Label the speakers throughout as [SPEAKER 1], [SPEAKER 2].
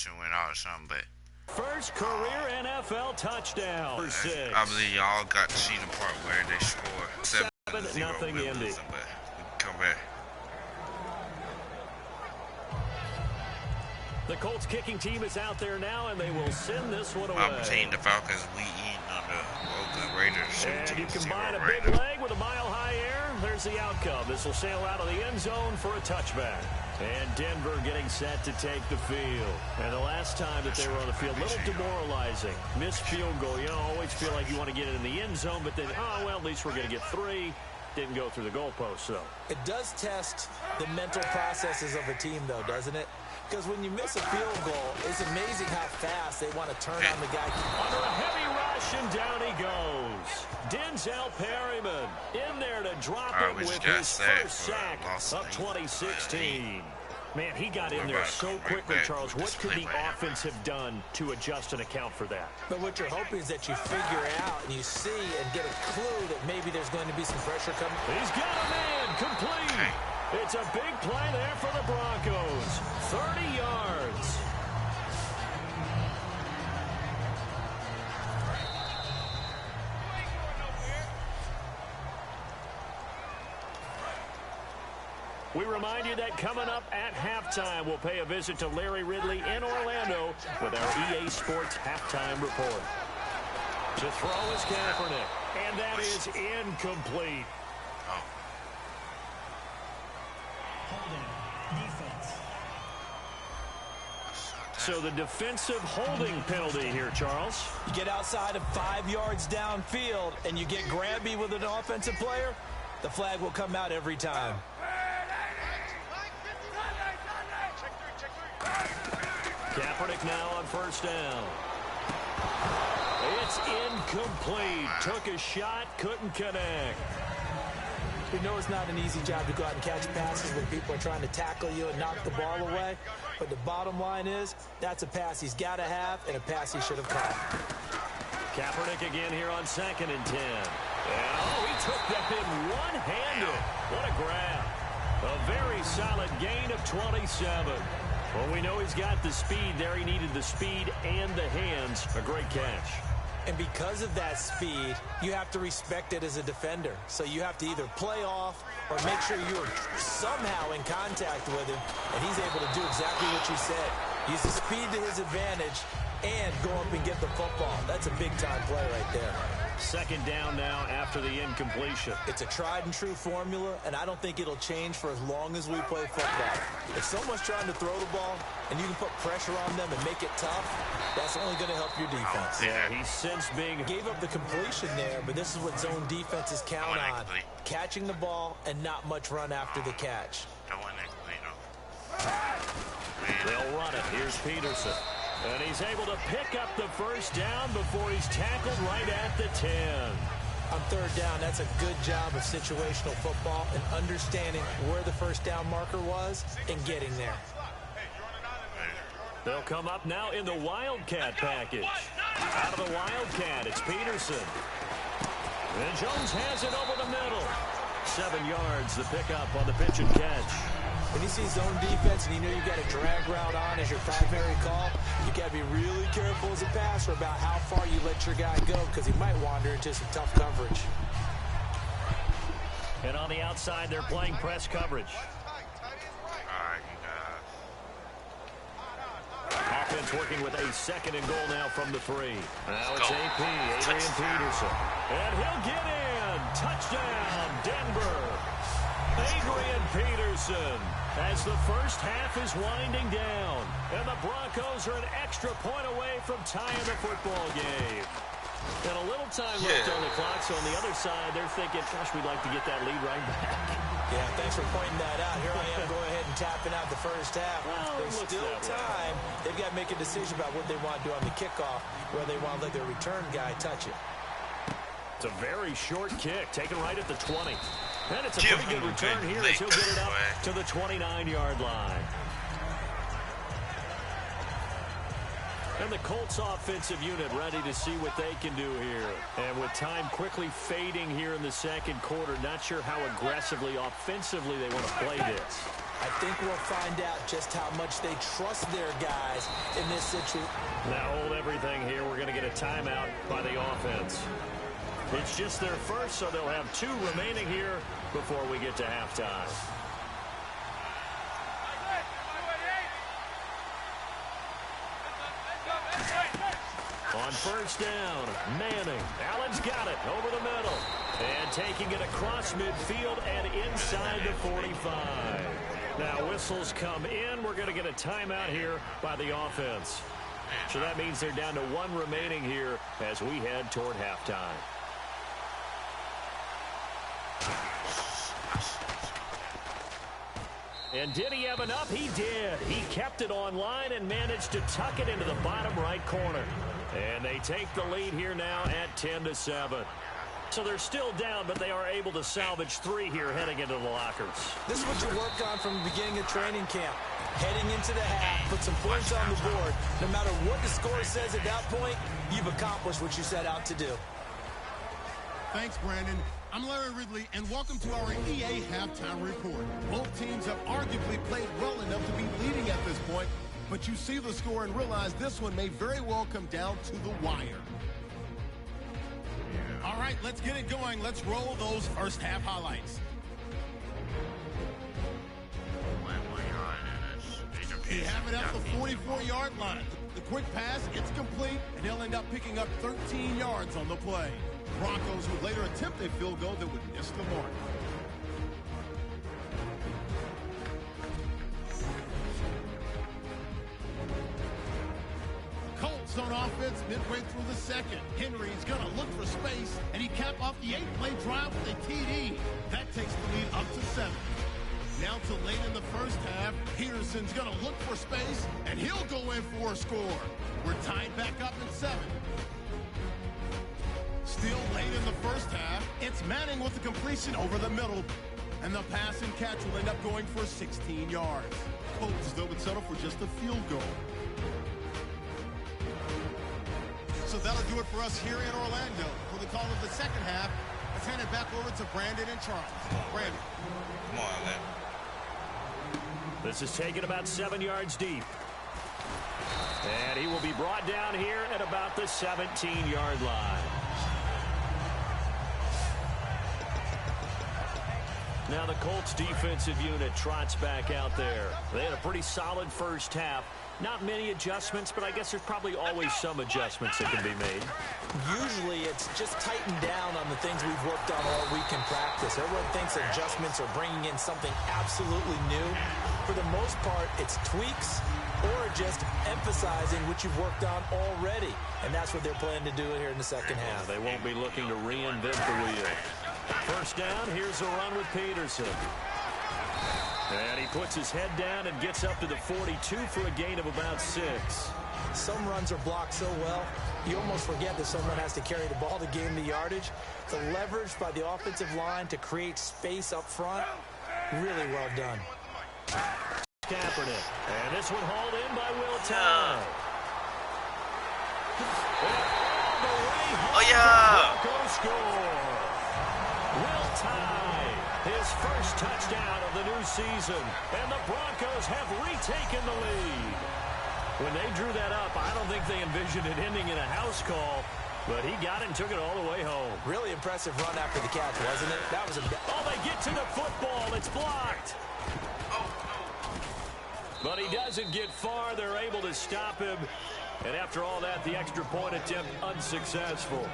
[SPEAKER 1] went out or something, but
[SPEAKER 2] First career NFL touchdown for 6.
[SPEAKER 1] I believe y'all got to see the part where they score
[SPEAKER 2] 7-0
[SPEAKER 1] Indy. But we can come back.
[SPEAKER 2] The Colts kicking team is out there now, and they will send this one away.
[SPEAKER 1] I'm seeing the Falcons eating on the Oakland Raiders.
[SPEAKER 2] And you combine a big leg with a mile-high air, there's the outcome. This will sail out of the end zone for a touchback. And Denver getting set to take the field. And the last time that they were on the field, a little demoralizing. Missed field goal. You know, always feel like you want to get it in the end zone, but then, oh, well, at least we're going to get 3. Didn't go through the goalpost, though.
[SPEAKER 3] It does test the mental processes of a team, though, doesn't it? Because when you miss a field goal, it's amazing how fast they want to turn on the guy.
[SPEAKER 2] Under a heavy rush, and down he goes. Denzel Perryman in there to drop it with his first sack of 2016. Man, he got in there so quickly, Charles. What could the offense have done to adjust and account for that?
[SPEAKER 3] But what you're hoping is that you figure out and you see and get a clue that maybe there's going to be some pressure coming.
[SPEAKER 2] He's got a man complete. It's a big play there for the Broncos. 30 yards. We remind you that coming up at halftime, we'll pay a visit to Larry Ridley in Orlando with our EA Sports halftime report. To throw is Kaepernick, and that is incomplete. So the defensive holding penalty here, Charles.
[SPEAKER 3] You get outside of 5 yards downfield and you get grabby with an offensive player, the flag will come out every time.
[SPEAKER 2] Kaepernick now on first down. It's incomplete. Took a shot, couldn't connect.
[SPEAKER 3] We know it's not an easy job to go out and catch passes when people are trying to tackle you and knock the ball away. But the bottom line is, that's a pass he's got to have and a pass he should have caught.
[SPEAKER 2] Kaepernick again here on 2nd and 10. Oh, he took that in one-handed. What a grab. A very solid gain of 27. Well, we know he's got the speed there. He needed the speed and the hands. A great catch.
[SPEAKER 3] And because of that speed, you have to respect it as a defender. So you have to either play off or make sure you're somehow in contact with him. And he's able to do exactly what you said. Use the speed to his advantage and go up and get the football. That's a big-time play right there.
[SPEAKER 2] 2nd down now after the incompletion.
[SPEAKER 3] It's a tried-and-true formula, and I don't think it'll change for as long as we play football. If someone's trying to throw the ball and you can put pressure on them and make it tough, that's only going to help your defense.
[SPEAKER 2] Yeah, he's since
[SPEAKER 3] gave up the completion there, but this is what zone defenses count on. Catching the ball and not much run after the catch.
[SPEAKER 2] They'll run it. Here's Peterson. And he's able to pick up the first down before he's tackled right at the 10.
[SPEAKER 3] On 3rd down, that's a good job of situational football and understanding where the first down marker was and getting there.
[SPEAKER 2] They'll come up now in the Wildcat package. Out of the Wildcat, it's Peterson. And Jones has it over the middle. 7 yards, the pickup on the pitch and catch.
[SPEAKER 3] When you see zone defense and you know you've got a drag route on as your primary call, you got to be really careful as a passer about how far you let your guy go because he might wander into some tough coverage.
[SPEAKER 2] And on the outside, they're playing press coverage. Offense working with a 2nd and goal now from the 3. Now it's AP, Adrian Peterson. And he'll get in. Touchdown, Denver. Adrian Peterson as the first half is winding down. And the Broncos are an extra point away from tying the football game. And a little time left on the clock, so on the other side, they're thinking, gosh, we'd like to get that lead right back.
[SPEAKER 3] Yeah, thanks for pointing that out. Here I am going ahead and tapping out the first half.
[SPEAKER 2] Well,
[SPEAKER 3] there's still time. They've got to make a decision about what they want to do on the kickoff, where they want to let their return guy touch it.
[SPEAKER 2] It's a very short kick, taken right at the 20. And it's a pretty good return here as he'll get it up to the 29-yard line. And the Colts offensive unit ready to see what they can do here. And with time quickly fading here in the 2nd quarter, not sure how aggressively, offensively they want to play this.
[SPEAKER 3] I think we'll find out just how much they trust their guys in this situation.
[SPEAKER 2] Now hold everything here. We're going to get a timeout by the offense. It's just their first, so they'll have 2 remaining here before we get to halftime. On first down, Manning. Allen's got it over the middle. And taking it across midfield and inside the 45. Now whistles come in. We're going to get a timeout here by the offense. So that means they're down to 1 remaining here as we head toward halftime. And did he have enough? He did. He kept it online and managed to tuck it into the bottom right corner. And they take the lead here now at 10-7. So they're still down, but they are able to salvage 3 here heading into the lockers.
[SPEAKER 3] This is what you worked on from the beginning of training camp. Heading into the half, put some points on the board. No matter what the score says at that point, you've accomplished what you set out to do.
[SPEAKER 4] Thanks, Brandon. I'm Larry Ridley, and welcome to our EA Halftime Report. Both teams have arguably played well enough to be leading at this point, but you see the score and realize this one may very well come down to the wire. All right, let's get it going. Let's roll those first half highlights. They have it at the 44-yard line. The quick pass, it's complete, and they'll end up picking up 13 yards on the play. Broncos would later attempt a field goal that would miss the mark. Colts on offense midway through the second. Henry's going to look for space, and he capped off the 8-play drive with a TD. That takes the lead up to 7. Now to late in the first half, Peterson's going to look for space, and he'll go in for a score. We're tied back up at 7. Still late in the first half, it's Manning with the completion over the middle. And the pass and catch will end up going for 16 yards. Colts, though, would settle for just a field goal. So that'll do it for us here in Orlando. For the call of the second half, let's hand it back over to Brandon and Charles. Brandon.
[SPEAKER 1] Come on, man.
[SPEAKER 2] This is taken about 7 yards deep. And he will be brought down here at about the 17-yard line. Now the Colts defensive unit trots back out there. They had a pretty solid first half. Not many adjustments, but I guess there's probably always some adjustments that can be made.
[SPEAKER 3] Usually it's just tightened down on the things we've worked on all week in practice. Everyone thinks adjustments are bringing in something absolutely new. For the most part, it's tweaks or just emphasizing what you've worked on already. And that's what they're planning to do here in the second half.
[SPEAKER 2] They won't be looking to reinvent the wheel. First down, here's a run with Peterson. And he puts his head down and gets up to the 42 for a gain of about 6.
[SPEAKER 3] Some runs are blocked so well, you almost forget that someone has to carry the ball to gain the yardage. The leverage by the offensive line to create space up front, really well done.
[SPEAKER 2] Kaepernick. And this one hauled in by Will Tye.
[SPEAKER 1] Oh, yeah.
[SPEAKER 2] Broncos score. Will Tye, his first touchdown of the new season. And the Broncos have retaken the lead. When they drew that up, I don't think they envisioned it ending in a house call. But he got it and took it all the way home.
[SPEAKER 3] Really impressive run after the catch, wasn't it? That was
[SPEAKER 2] Oh, they get to the football. It's blocked. But he doesn't get far. They're able to stop him. And after all that, the extra point attempt unsuccessful.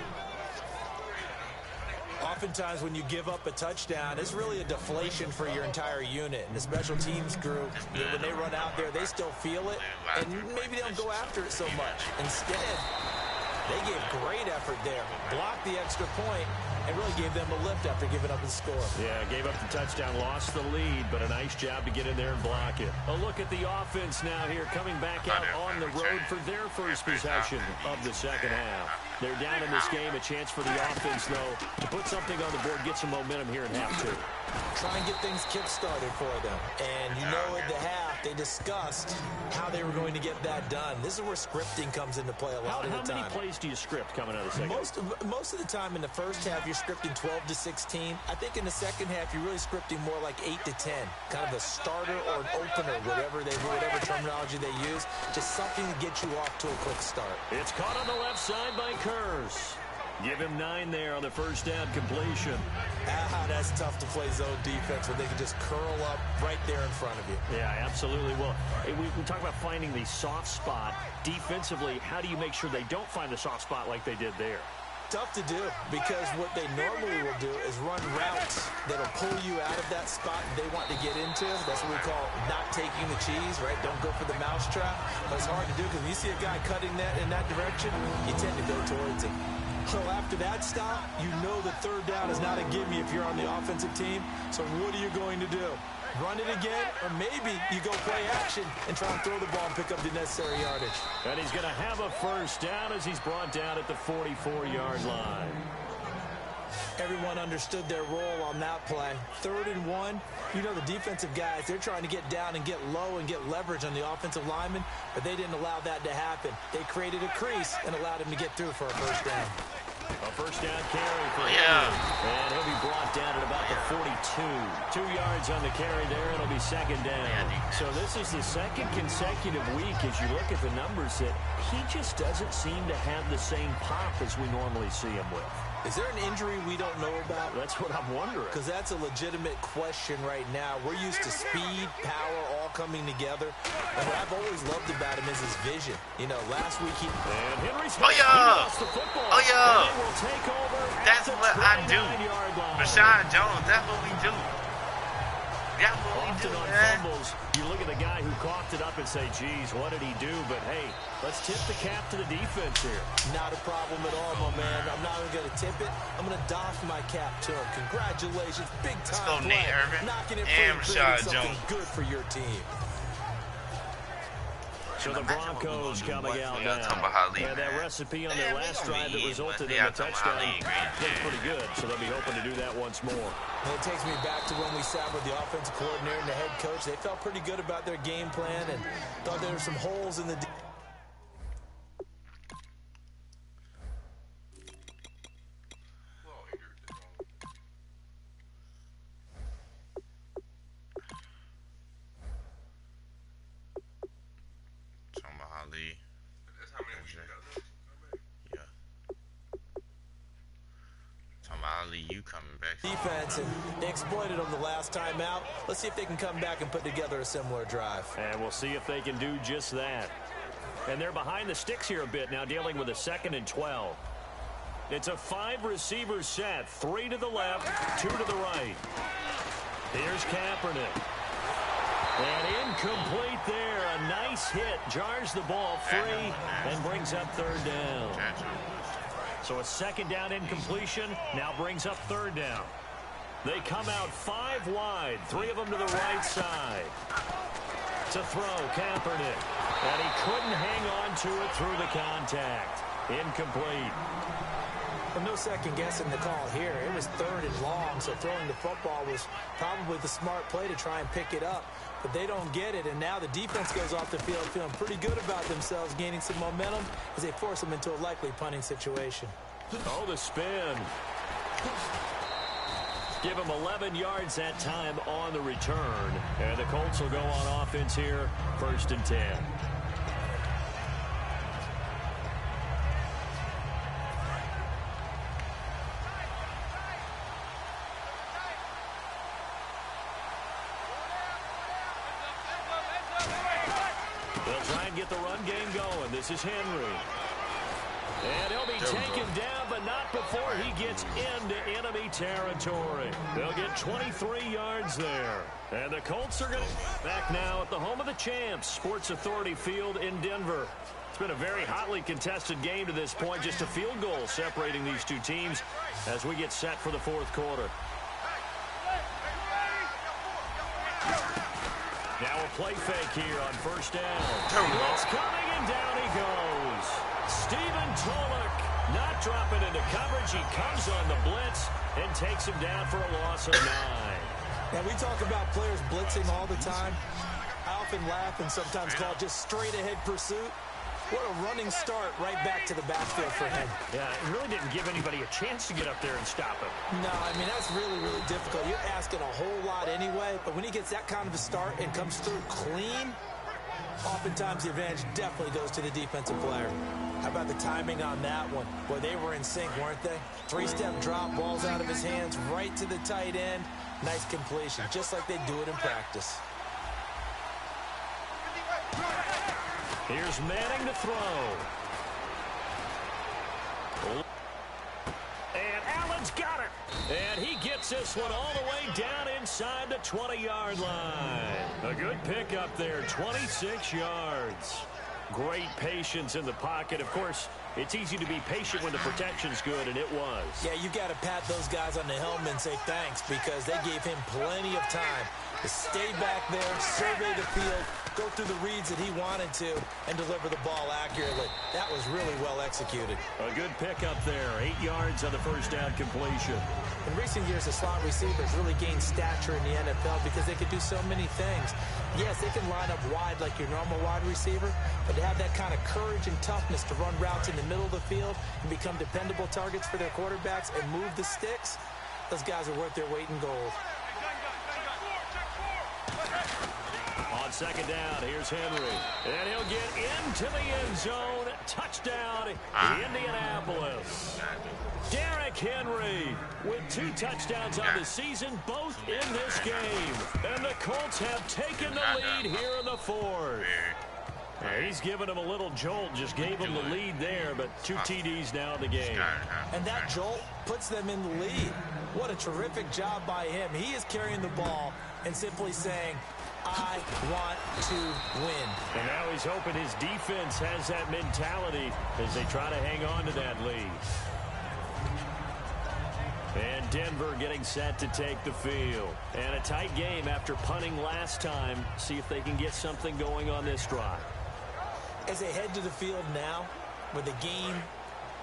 [SPEAKER 3] Oftentimes when you give up a touchdown, it's really a deflation for your entire unit. And the special teams group, when they run out there, they still feel it. And maybe they don't go after it so much. Instead, they gave great effort there. Blocked the extra point and really gave them a lift after giving up the score.
[SPEAKER 2] Yeah, gave up the touchdown, lost the lead, but a nice job to get in there and block it. A look at the offense now here, coming back out on the road for their first possession of the second half. They're down in this game. A chance for the offense, though, to put something on the board, get some momentum here in half two.
[SPEAKER 3] Try and get things kick-started for them. And you know at the half, They discussed how they were going to get that done. This is where scripting comes into play a lot of the time.
[SPEAKER 2] How many plays do you script coming out of the second?
[SPEAKER 3] Most of the time in the first half, you're scripting 12 to 16. I think in the second half, you're really scripting more like 8 to 10. Kind of a starter or an opener, whatever terminology they use. Just something to get you off to a quick start.
[SPEAKER 2] It's caught on the left side by Kurz. Give him 9 there on the first down completion.
[SPEAKER 3] That's tough to play zone defense when they can just curl up right there in front of you.
[SPEAKER 2] Yeah, absolutely. Well, we talk about finding the soft spot. Defensively, how do you make sure they don't find the soft spot like they did there?
[SPEAKER 3] Tough to do, because what they normally will do is run routes that'll pull you out of that spot they want to get into. That's what we call not taking the cheese, right? Don't go for the mousetrap. But it's hard to do because when you see a guy cutting that in that direction, you tend to go towards him. So after that stop, you know the third down is not a gimme if you're on the offensive team. So what are you going to do? Run it again, or maybe you go play action and try and throw the ball and pick up the necessary yardage.
[SPEAKER 2] And he's going to have a first down as he's brought down at the 44-yard line.
[SPEAKER 3] Everyone understood their role on that play. 3rd and 1. You know the defensive guys, they're trying to get down and get low and get leverage on the offensive lineman, but they didn't allow that to happen. They created a crease and allowed him to get through for a first down.
[SPEAKER 2] A first down carry for him. And he'll be brought down at about the 42. 2 yards on the carry there. It'll be second down. So this is the second consecutive week as you look at the numbers that he just doesn't seem to have the same pop as we normally see him with.
[SPEAKER 3] Is there an injury we don't know about?
[SPEAKER 2] That's what I'm wondering.
[SPEAKER 3] Because that's a legitimate question right now. We're used to speed, power, all coming together. And what I've always loved about him is his vision. You know, last week he...
[SPEAKER 2] And Henry's
[SPEAKER 1] lost
[SPEAKER 2] the football.
[SPEAKER 1] And they
[SPEAKER 2] will take over.
[SPEAKER 1] That's what I do. Rashad Jones, that's what we do. That's what we do,
[SPEAKER 2] on
[SPEAKER 1] man.
[SPEAKER 2] Fumbles, you look at the guy who coughed it up and say, geez, what did he do? But, hey, let's tip the cap to the defense here.
[SPEAKER 3] Not a problem at all, my man. I'm not even going to tip it. I'm going to doff my cap to him. Congratulations. Big time play. Knocking it free and creating something good for your team.
[SPEAKER 2] So the Broncos coming out now. And that recipe on their last drive that resulted in a touchdown looks pretty good. So they'll be hoping to do that once more.
[SPEAKER 3] Well, it takes me back to when we sat with the offensive coordinator and the head coach. They felt pretty good about their game plan and thought there were some holes in the...
[SPEAKER 1] You coming back.
[SPEAKER 3] Defense, and they exploited them the last time out. Let's see if they can come back and put together a similar drive.
[SPEAKER 2] And we'll see if they can do just that. And they're behind the sticks here a bit now, dealing with a 2nd and 12. It's a 5-receiver set. 3 to the left, 2 to the right. Here's Kaepernick. And incomplete there. A nice hit. Jars the ball free and brings up 3rd down. So a 2nd down incompletion now brings up 3rd down. They come out 5 wide, 3 of them to the right side. To throw, Kaepernick. And he couldn't hang on to it through the contact. Incomplete.
[SPEAKER 3] Well, no second guessing the call here. It was 3rd and long, so throwing the football was probably the smart play to try and pick it up. But they don't get it, and now the defense goes off the field feeling pretty good about themselves, gaining some momentum as they force them into a likely punting situation.
[SPEAKER 2] Oh, the spin. Give them 11 yards that time on the return. And the Colts will go on offense here, 1st and 10. They'll try and get the run game going. This is Henry. And he'll be taken down, but not before he gets into enemy territory. They'll get 23 yards there. And the Colts are going to back now at the home of the champs, Sports Authority Field in Denver. It's been a very hotly contested game to this point. Just a field goal separating these two teams as we get set for the 4th quarter. Now a play fake here on 1st down. It's coming, and down he goes. Stephen Tolick not dropping into coverage. He comes on the blitz and takes him down for a loss of 9.
[SPEAKER 3] Now, we talk about players blitzing all the time. I often laugh and sometimes call just straight-ahead pursuit. What a running start right back to the backfield for him.
[SPEAKER 2] Yeah, it really didn't give anybody a chance to get up there and stop him.
[SPEAKER 3] No, I mean, that's really, really difficult. You're asking a whole lot anyway, but when he gets that kind of a start and comes through clean, oftentimes the advantage definitely goes to the defensive player. How about the timing on that one? Boy, they were in sync, weren't they? Three-step drop, balls out of his hands, right to the tight end. Nice completion, just like they do it in practice.
[SPEAKER 2] Here's Manning to throw. And Allen's got it. And he gets this one all the way down inside the 20-yard line. A good pickup there, 26 yards. Great patience in the pocket. Of course, it's easy to be patient when the protection's good, and it was.
[SPEAKER 3] Yeah, you got to pat those guys on the helmet and say thanks because they gave him plenty of time to stay back there, survey the field, go through the reads that he wanted to, and deliver the ball accurately. That was really well executed.
[SPEAKER 2] A good pickup there, 8 yards on the first down completion.
[SPEAKER 3] In recent years, the slot receivers really gained stature in the NFL because they could do so many things. Yes, they can line up wide like your normal wide receiver, but to have that kind of courage and toughness to run routes in the middle of the field and become dependable targets for their quarterbacks and move the sticks, those guys are worth their weight in gold.
[SPEAKER 2] On second down, here's Henry. And he'll get into the end zone. Touchdown, Indianapolis. Derrick Henry with 2 touchdowns on the season, both in this game. And the Colts have taken the lead here in the fourth. He's given him a little jolt, just gave him the lead there, but 2 TDs now in the game.
[SPEAKER 3] And that jolt puts them in the lead. What a terrific job by him. He is carrying the ball and simply saying, I want to win.
[SPEAKER 2] And now he's hoping his defense has that mentality as they try to hang on to that lead. And Denver getting set to take the field. And a tight game after punting last time. See if they can get something going on this drive.
[SPEAKER 3] As they head to the field now, with the game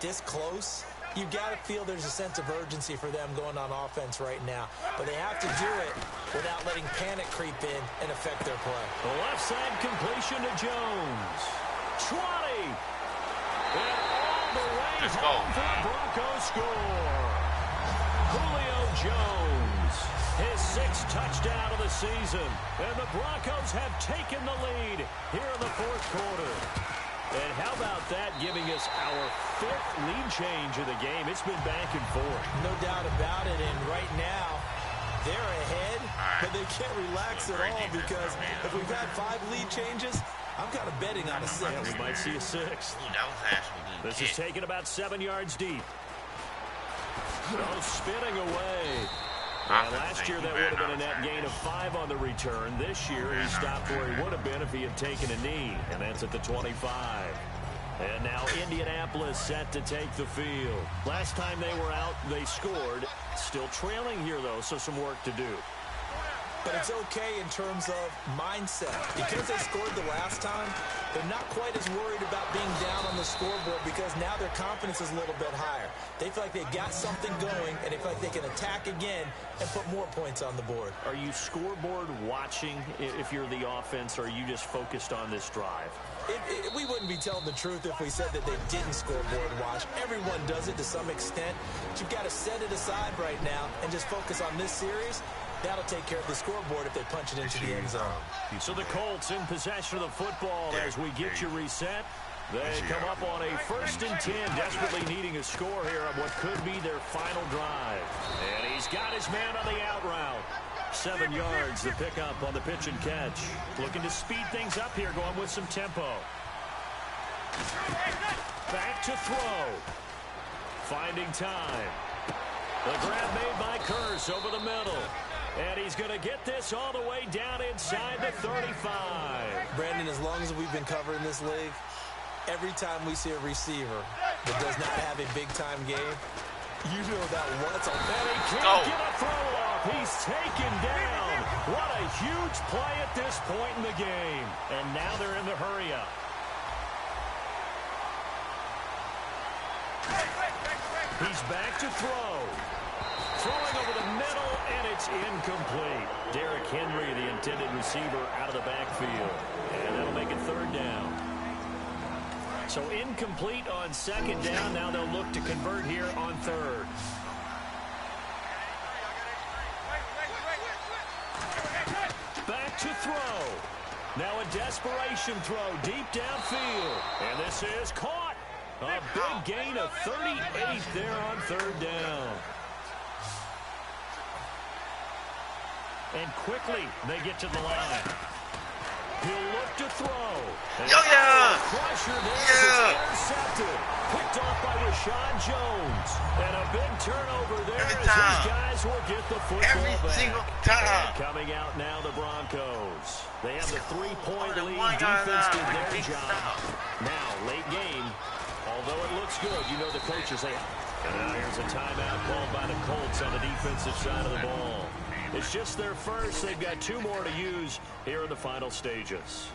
[SPEAKER 3] this close, you got to feel there's a sense of urgency for them going on offense right now. But they have to do it without letting panic creep in and affect their play.
[SPEAKER 2] The left side completion to Jones. 20. And all the way home for the Broncos score. Julio Jones, his 6th touchdown of the season. And the Broncos have taken the lead here in the fourth quarter. And how about that giving us our 5th lead change of the game? It's been back and forth.
[SPEAKER 3] No doubt about it. And right now, they're ahead, but they can't relax at all because if we've had 5 lead changes, I'm kind of betting on a 6th.
[SPEAKER 2] Yeah, we might see a 6th. This is taken about 7 yards deep. Oh, spinning away. And last year, that would have been a net gain of 5 on the return. This year, he stopped where he would have been if he had taken a knee, and that's at the 25. And now Indianapolis set to take the field. Last time they were out, they scored. Still trailing here, though, so some work to do.
[SPEAKER 3] But it's okay in terms of mindset. Because they scored the last time, they're not quite as worried about being down on the scoreboard because now their confidence is a little bit higher. They feel like they've got something going, and they feel like they can attack again and put more points on the board.
[SPEAKER 2] Are you scoreboard watching if you're the offense, or are you just focused on this drive?
[SPEAKER 3] We wouldn't be telling the truth if we said that they didn't scoreboard watch. Everyone does it to some extent. But you've got to set it aside right now and just focus on this series. That'll take care of the scoreboard if they punch it into the end zone.
[SPEAKER 2] So the Colts in possession of the football as we get you reset. They come up on a 1st and 10, desperately needing a score here on what could be their final drive. And he's got his man on the out route. 7 yards, the pickup on the pitch and catch. Looking to speed things up here, going with some tempo. Back to throw. Finding time. The grab made by Curse over the middle. And he's going to get this all the way down inside the 35.
[SPEAKER 3] Brandon, as long as we've been covering this league, every time we see a receiver that does not have a big-time game, you know that once a
[SPEAKER 2] and he can't get a throw off. He's taken down. What a huge play at this point in the game. And now they're in the hurry-up. He's back to throw. Throwing over the middle, and it's incomplete. Derrick Henry, the intended receiver, out of the backfield. And that'll make it third down. So incomplete on second down. Now they'll look to convert here on third. Back to throw. Now a desperation throw deep downfield. And this is caught. A big gain of 38 there on third down. And quickly they get to the line. He'll look to throw. Pressure there. It's intercepted. Picked off by Rashad Jones. And a big turnover there as these guys will get the football back.
[SPEAKER 1] Single time.
[SPEAKER 2] And coming out now, the Broncos. They have the 3-point lead. Defense did their job. Now, late game. Although it looks good, you know the coaches say. And now here's a timeout called by the Colts on the defensive side of the ball. It's just their first. They've got 2 more to use here in the final stages.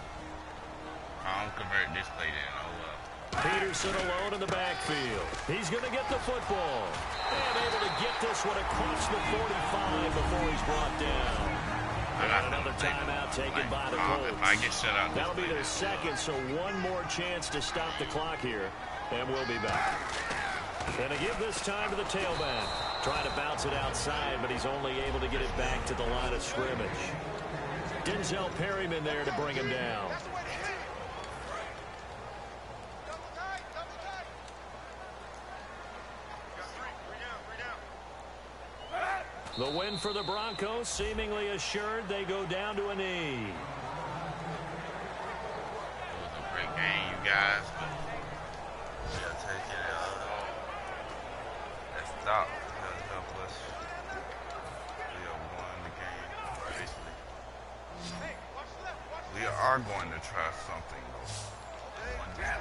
[SPEAKER 1] I'm converting this play then. Oh, well.
[SPEAKER 2] Peterson alone in the backfield. He's going to get the football. And able to get this one across the 45 before he's brought down. And another timeout taken by the Colts.
[SPEAKER 1] If I get set out,
[SPEAKER 2] that'll be their second, so one more chance to stop the clock here. And we'll be back. And to give this time to the tailback. Trying to bounce it outside, but he's only able to get it back to the line of scrimmage. Denzel Perryman there to bring him down. The win for the Broncos seemingly assured. They go down to a knee.
[SPEAKER 1] It was a great game, you guys, but we'll take it out. Let's stop. That'll help us. We have won the game, basically. We are going to try something, though. One game.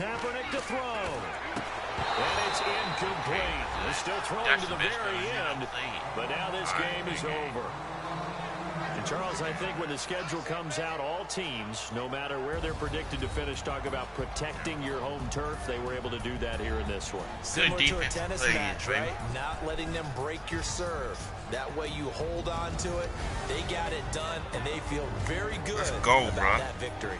[SPEAKER 2] Kaepernick to throw. And it's incomplete. They're still throwing to the very end. But now this game is over. And Charles, I think when the schedule comes out, all teams, no matter where they're predicted to finish, talk about protecting your home turf. They were able to do that here in this one.
[SPEAKER 3] Similar to a tennis match, right? Not letting them break your serve. That way you hold on to it. They got it done, and they feel very good about that victory.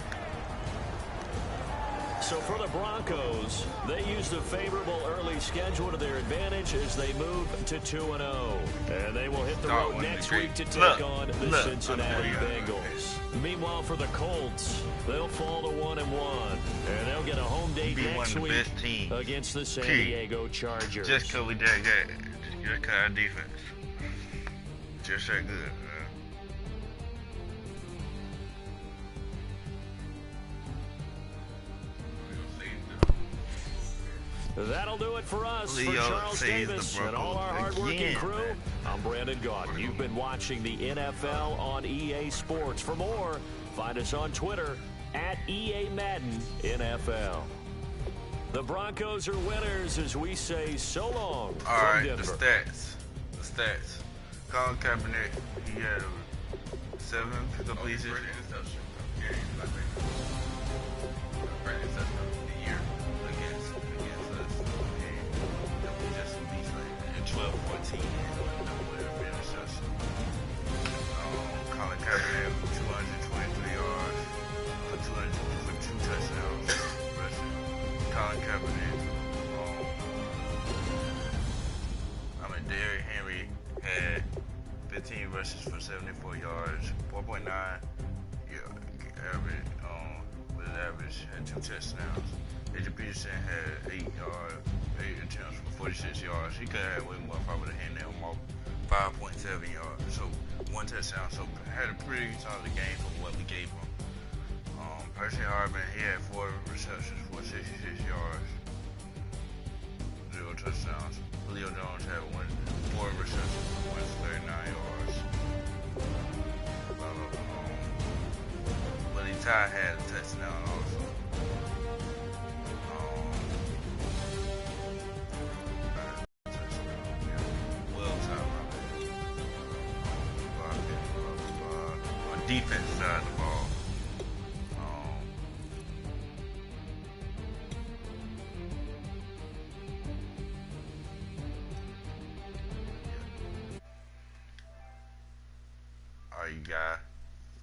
[SPEAKER 2] So for the Broncos, they used a favorable early schedule to their advantage as they move to 2-0. And they will hit the road next week to take on the Cincinnati Bengals. Meanwhile, for the Colts, they'll fall to 1-1. And they'll get a home date next week against the San Diego Chargers.
[SPEAKER 1] Just because we did that. Just because our defense. Just that good.
[SPEAKER 2] That'll do it for us. For Charles Davis and all our hard-working crew, I'm Brandon Gaudin. You've been watching the NFL on EA Sports. For more, find us on Twitter at EA Madden NFL. The Broncos are winners as we say so long from Denver.
[SPEAKER 1] The stats. Colin Kaepernick, he had 7 completions. Colin Kaepernick, 223 yards, for 2 touchdowns. Colin Kaepernick, Derrick Henry had 15 rushes for 74 yards, 4.9 average, with an average, had 2 touchdowns. Adrian Peterson had 8 attempts for 46 yards. He could have had way more if I would have handed him off 5.7 yards. So 1 touchdown. So had a pretty solid game for what we gave him. Percy Harvin, he had 4 receptions for 66 yards. 0 touchdowns. Leo Jones had 4 receptions for 139 yards. Willie Ty had a touchdown also.